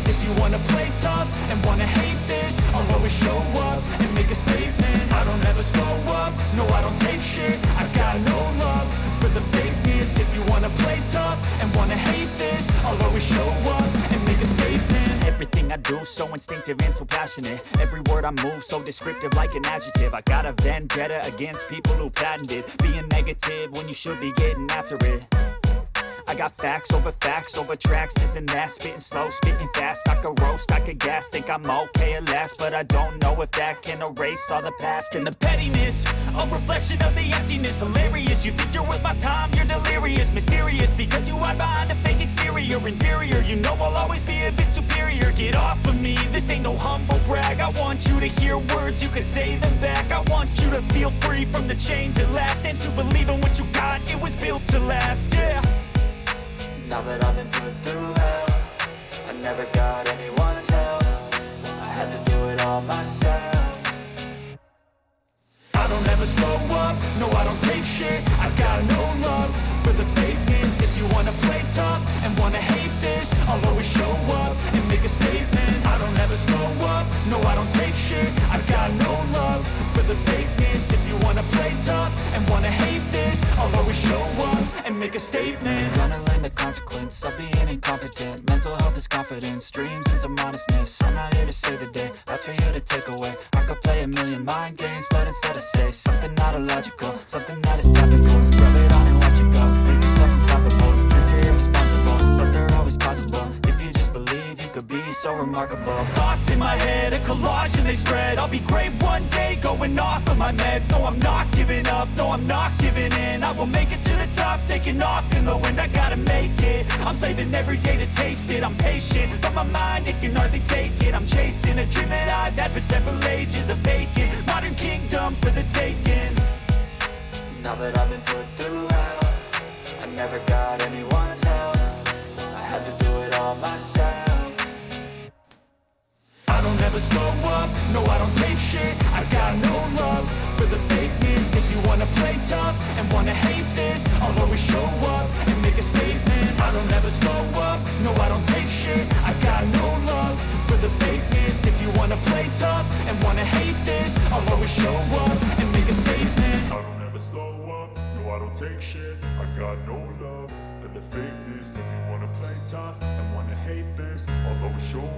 fakeness. If you wanna play tough and wanna hate this, I'll always show up and make a statement. I don't ever slow up, no I don't take shit. I got no love for the fakeness. If you wanna play tough and wanna hate this, I'll always show up and make a statement. Everything I do so instinctive and so passionate. Every word I move so descriptive like an adjective. I got a vendetta against people who patented being negative when you should be getting after it. I got facts over tracks, this and that. Spitting slow, spitting fast. I could roast, I could gas. Think I'm okay at last, but I don't know if that can erase all the past. And the pettiness, a reflection of the emptiness. Hilarious, you think you're worth my time, you're delirious. Mysterious, because you hide behind a fake exterior. Inferior, you know I'll always be a bit superior. Get off of me, this ain't no humble brag. I want you to hear words, you can say them back. I want you to feel free from the chains at last, and to believe in what you got, it was built to last, yeah. Now that I've been put through hell, I never got anyone's help. I had to do it all myself. I don't ever slow up, no I don't take shit. I got no love for the fakeness. If you wanna play tough and wanna hate this, I'll always show up and make a statement. I don't ever slow up, no I don't take shit. I got no love for the fakeness. If you wanna play tough and wanna hate this, I'll always show up and make a statement. Gonna learn the consequence of being incompetent. Mental health is confidence, dreams and some honestness. I'm not here to save the day, that's for you to take away. I could play a million mind games, but instead I say something not illogical, something that is topical. Rub it on and watch it go, make yourself unstoppable. Dreams are irresponsible, but they're always possible. If you just believe, you could be so remarkable. Thoughts in my head, a collage and they spread. I'll be great one day, going off of my meds. No, I'm not giving up, no, I'm not giving in. I will make it to the top, taking off in the wind. I gotta make it, I'm saving every day to taste it. I'm patient, but my mind, it can hardly take it. I'm chasing a dream that I've had for several ages. A vacant, modern kingdom for the taking. Now that I've been put through hell, I never got anyone's help. I had to do it all myself. I don't ever slow up, no I don't take shit. I got no love for the fakeness. If you wanna play tough and wanna hate this, I'll always show up and make a statement. I don't ever slow up, no I don't take shit. I got no love for the fakeness. If you wanna play tough and wanna hate this, I'll always show up and make a statement. I don't ever slow up, no I don't take shit. I got no love for the fakeness. If you wanna play tough and wanna hate this, I'll always show